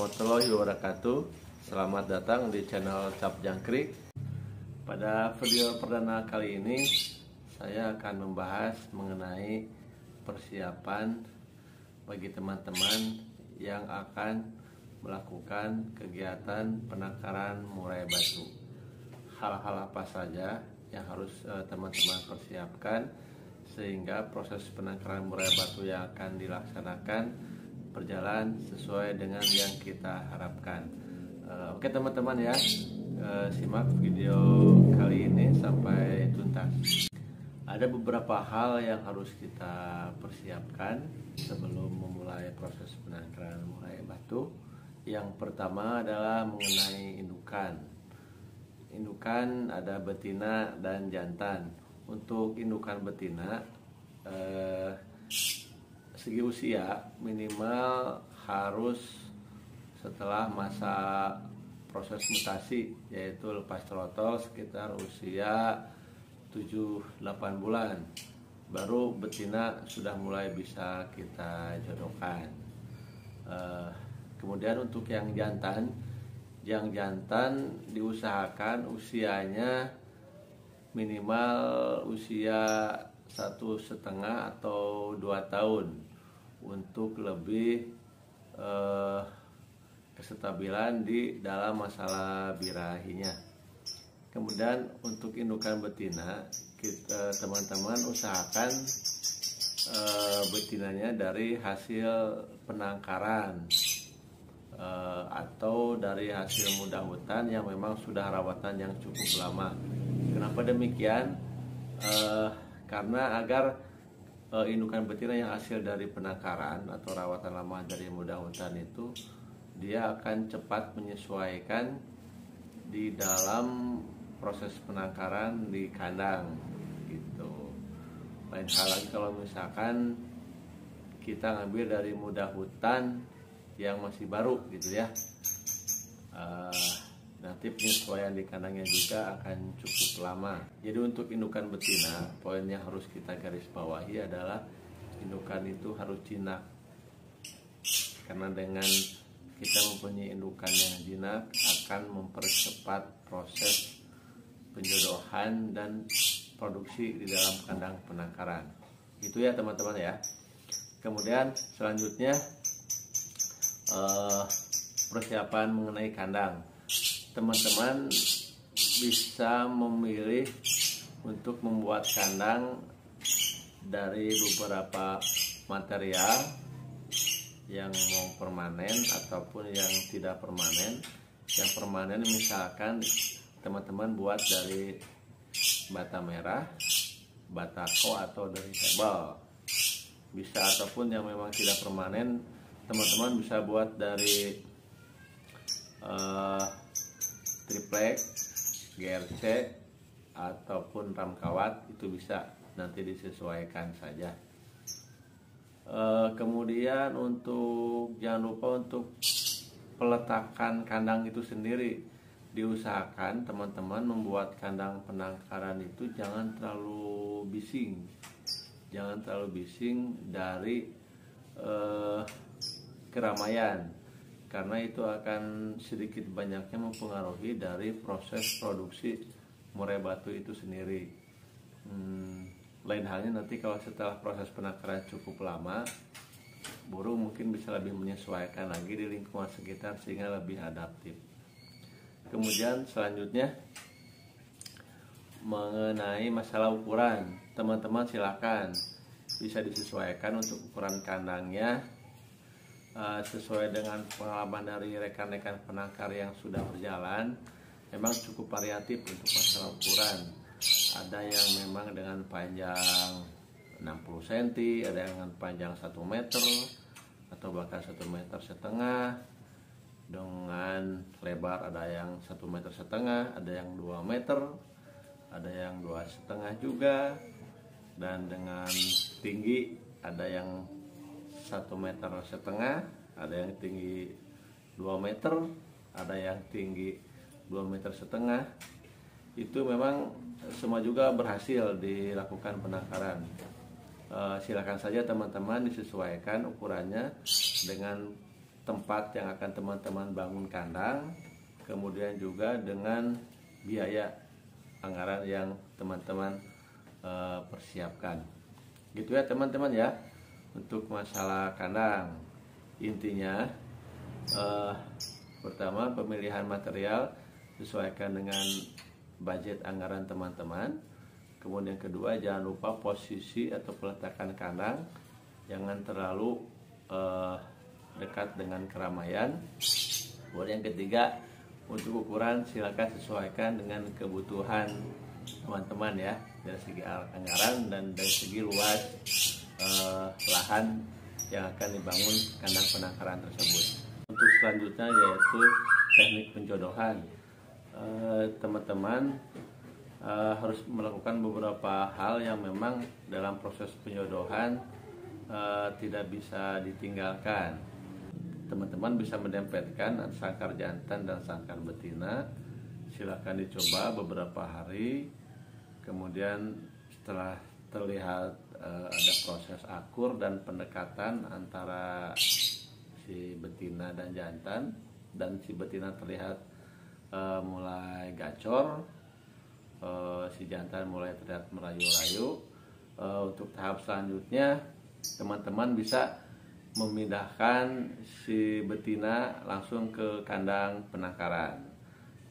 warahmatullahi wabarakatuh. Selamat datang di channel Cap Jangkrik. Pada video perdana kali ini saya akan membahas mengenai persiapan bagi teman-teman yang akan melakukan kegiatan penangkaran murai batu. Hal-hal apa saja yang harus teman-teman persiapkan sehingga proses penangkaran murai batu yang akan dilaksanakan berjalan sesuai dengan yang kita harapkan. Oke teman-teman ya, simak video kali ini sampai tuntas. Ada beberapa hal yang harus kita persiapkan sebelum memulai proses penangkaran murai batu. Yang pertama adalah mengenai indukan. Indukan ada betina dan jantan. Untuk indukan betina, segi usia minimal harus setelah masa proses mutasi, yaitu lepas trotol sekitar usia 7-8 bulan. Baru betina sudah mulai bisa kita jodohkan. Kemudian untuk yang jantan diusahakan usianya minimal usia 1,5 atau 2 tahun untuk lebih kestabilan di dalam masalah birahinya. Kemudian untuk indukan betina, teman-teman usahakan betinanya dari hasil penangkaran atau dari hasil muda hutan yang memang sudah rawatan yang cukup lama. Kenapa demikian? Karena agar indukan betina yang hasil dari penangkaran atau rawatan lama dari muda hutan itu dia akan cepat menyesuaikan di dalam proses penangkaran di kandang gitu. Lain hal lagi kalau misalkan kita ngambil dari muda hutan yang masih baru gitu ya, nanti penyesuaian di kandangnya juga akan cukup lama. Jadi untuk indukan betina, poin yang harus kita garis bawahi adalah indukan itu harus jinak. Karena dengan kita mempunyai indukan yang jinak akan mempercepat proses penjodohan dan produksi di dalam kandang penangkaran. Itu ya teman-teman ya. Kemudian selanjutnya persiapan mengenai kandang. Teman-teman bisa memilih untuk membuat kandang dari beberapa material yang mau permanen ataupun yang tidak permanen. Yang permanen misalkan teman-teman buat dari bata merah, batako atau dari hebel. Bisa, ataupun yang memang tidak permanen teman-teman bisa buat dari triplek, GRC ataupun ram kawat, itu bisa, nanti disesuaikan saja. Kemudian untuk jangan lupa untuk peletakan kandang itu sendiri, diusahakan teman-teman membuat kandang penangkaran itu jangan terlalu bising, dari keramaian, karena itu akan sedikit banyaknya mempengaruhi dari proses produksi murai batu itu sendiri. Lain halnya nanti kalau setelah proses penangkaran cukup lama, burung mungkin bisa lebih menyesuaikan lagi di lingkungan sekitar sehingga lebih adaptif. Kemudian selanjutnya mengenai masalah ukuran, teman-teman silakan bisa disesuaikan untuk ukuran kandangnya sesuai dengan pengalaman dari rekan-rekan penangkar yang sudah berjalan. Memang cukup variatif untuk masalah ukuran. Ada yang memang dengan panjang 60 cm, ada yang dengan panjang 1 meter atau bahkan 1,5 meter, dengan lebar ada yang 1,5 meter, ada yang 2 meter, ada yang 2,5 juga, dan dengan tinggi ada yang 1,5 meter, ada yang tinggi 2 meter, ada yang tinggi 2,5 meter. Itu memang semua juga berhasil dilakukan penangkaran. Silakan saja teman-teman disesuaikan ukurannya dengan tempat yang akan teman-teman bangun kandang, kemudian juga dengan biaya anggaran yang teman-teman persiapkan. Gitu ya teman-teman ya, untuk masalah kandang. Intinya pertama, pemilihan material sesuaikan dengan budget anggaran teman-teman. Kemudian kedua, jangan lupa posisi atau peletakan kandang jangan terlalu dekat dengan keramaian. Kemudian yang ketiga, untuk ukuran silakan sesuaikan dengan kebutuhan teman-teman ya, dari segi anggaran dan dari segi luas lahan yang akan dibangun kandang penangkaran tersebut. Untuk selanjutnya yaitu teknik penjodohan. Teman-teman harus melakukan beberapa hal yang memang dalam proses penjodohan tidak bisa ditinggalkan. Teman-teman bisa mendempatkan sangkar jantan dan sangkar betina. Silakan dicoba beberapa hari. Kemudian setelah terlihat ada proses akur dan pendekatan antara si betina dan jantan, dan si betina terlihat mulai gacor, si jantan mulai terlihat merayu-rayu, untuk tahap selanjutnya teman-teman bisa memindahkan si betina langsung ke kandang penangkaran.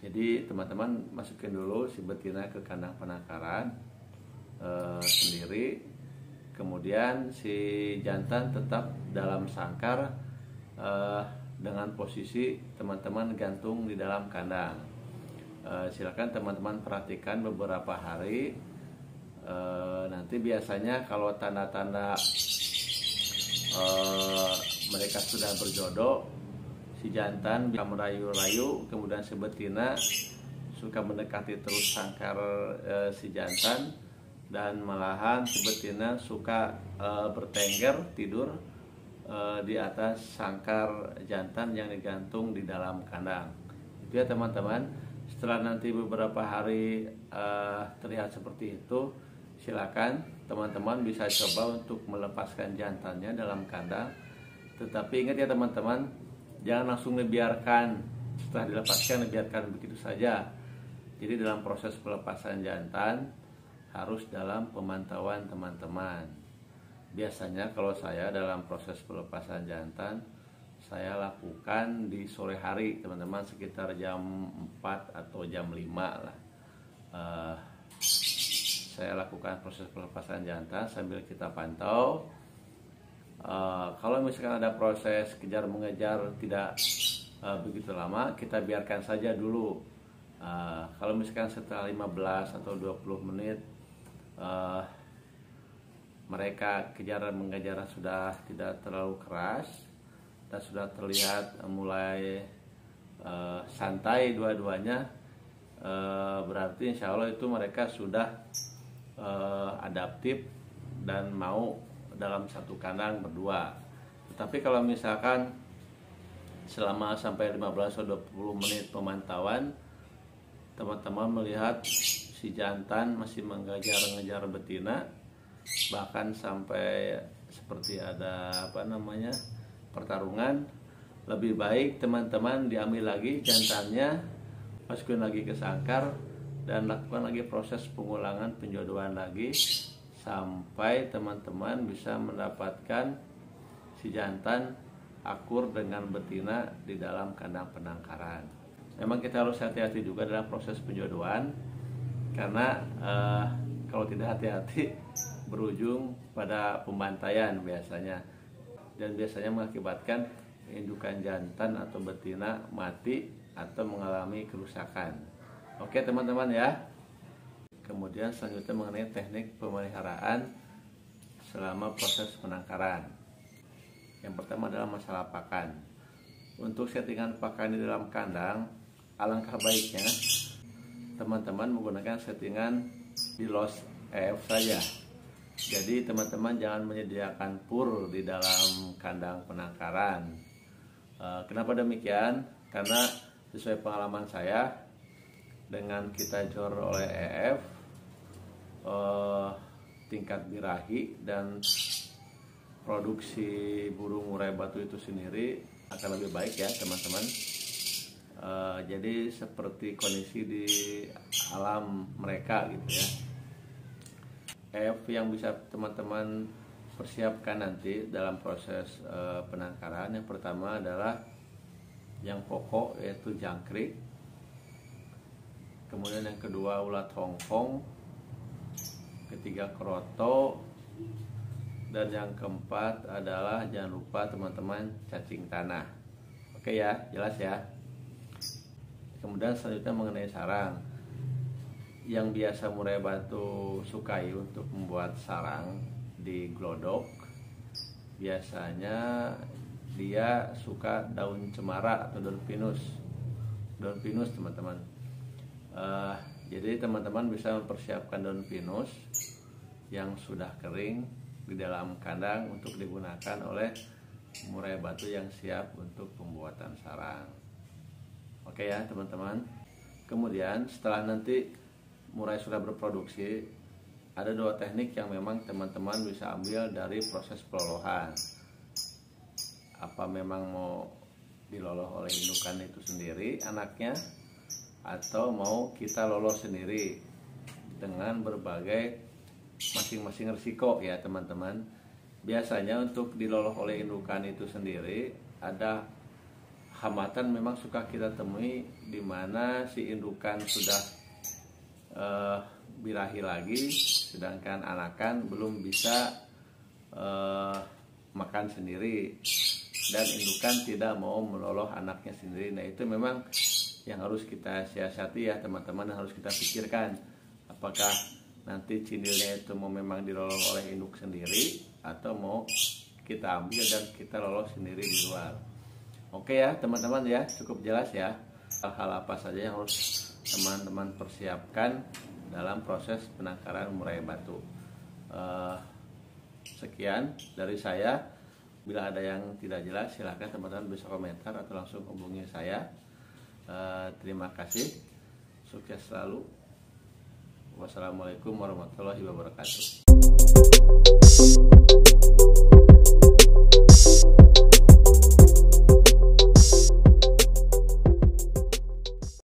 Jadi teman-teman masukin dulu si betina ke kandang penangkaran sendiri, kemudian si jantan tetap dalam sangkar dengan posisi teman-teman gantung di dalam kandang. Silakan teman-teman perhatikan beberapa hari. Nanti biasanya kalau tanda-tanda mereka sudah berjodoh, si jantan bisa merayu-rayu, kemudian si betina suka mendekati terus sangkar si jantan, dan malahan si betina suka bertengger tidur di atas sangkar jantan yang digantung di dalam kandang. Itu ya teman-teman. Setelah nanti beberapa hari terlihat seperti itu, silakan teman-teman bisa coba untuk melepaskan jantannya dalam kandang. Tetapi ingat ya teman-teman, jangan langsung dibiarkan. Setelah dilepaskan dibiarkan begitu saja. Jadi dalam proses pelepasan jantan harus dalam pemantauan teman-teman. Biasanya kalau saya dalam proses pelepasan jantan, saya lakukan di sore hari teman-teman, sekitar jam 4 atau jam 5 lah. Saya lakukan proses pelepasan jantan sambil kita pantau. Kalau misalkan ada proses kejar mengejar tidak begitu lama, kita biarkan saja dulu. Kalau misalkan setelah 15 atau 20 menit mereka kejaran mengejar sudah tidak terlalu keras dan sudah terlihat mulai santai dua-duanya, berarti insya Allah itu mereka sudah adaptif dan mau dalam satu kandang berdua. Tetapi kalau misalkan selama sampai 15 atau 20 menit pemantauan, teman-teman melihat si jantan masih mengejar-ngejar betina, bahkan sampai seperti ada pertarungan, lebih baik teman-teman diambil lagi jantannya, masukin lagi ke sangkar, dan lakukan lagi proses pengulangan penjodohan lagi sampai teman-teman bisa mendapatkan si jantan akur dengan betina di dalam kandang penangkaran. Memang kita harus hati-hati juga dalam proses penjodohan, karena kalau tidak hati-hati berujung pada pembantaian biasanya, dan biasanya mengakibatkan indukan jantan atau betina mati atau mengalami kerusakan. Oke teman-teman ya. Kemudian selanjutnya mengenai teknik pemeliharaan selama proses penangkaran. Yang pertama adalah masalah pakan. Untuk settingan pakan di dalam kandang, alangkah baiknya teman-teman menggunakan settingan di los EF saja. Jadi teman-teman jangan menyediakan pur di dalam kandang penangkaran. Kenapa demikian? Karena sesuai pengalaman saya, dengan kita jor oleh EF, tingkat birahi dan produksi burung murai batu itu sendiri akan lebih baik ya teman-teman. Jadi seperti kondisi di alam mereka gitu ya. Yang bisa teman-teman persiapkan nanti dalam proses penangkaran, yang pertama adalah yang pokok yaitu jangkrik, kemudian yang kedua ulat hongkong, ketiga kroto, dan yang keempat adalah jangan lupa teman-teman cacing tanah. Oke ya, jelas ya. Kemudian selanjutnya mengenai sarang. Yang biasa murai batu sukai untuk membuat sarang di glodok, biasanya dia suka daun cemara atau daun pinus. Daun pinus teman-teman. Jadi teman-teman bisa mempersiapkan daun pinus yang sudah kering di dalam kandang untuk digunakan oleh murai batu yang siap untuk pembuatan sarang. Oke ya teman-teman. Kemudian setelah nanti murai sudah berproduksi, ada dua teknik yang memang teman-teman bisa ambil dari proses pelolohan. Apa memang mau diloloh oleh indukan itu sendiri anaknya, atau mau kita loloh sendiri dengan berbagai masing-masing risiko ya teman-teman. Biasanya untuk diloloh oleh indukan itu sendiri ada hambatan memang suka kita temui, di mana si indukan sudah birahi lagi, sedangkan anakan belum bisa makan sendiri, dan indukan tidak mau meloloh anaknya sendiri. Nah itu memang yang harus kita siasati ya teman-teman, harus kita pikirkan apakah nanti cindilnya itu mau memang diloloh oleh induk sendiri atau mau kita ambil dan kita loloh sendiri di luar. Oke ya teman-teman ya, cukup jelas ya hal-hal apa saja yang harus teman-teman persiapkan dalam proses penangkaran murai batu. Sekian dari saya. Bila ada yang tidak jelas silahkan teman-teman bisa komentar atau langsung hubungi saya. Terima kasih, sukses selalu. Wassalamualaikum warahmatullahi wabarakatuh.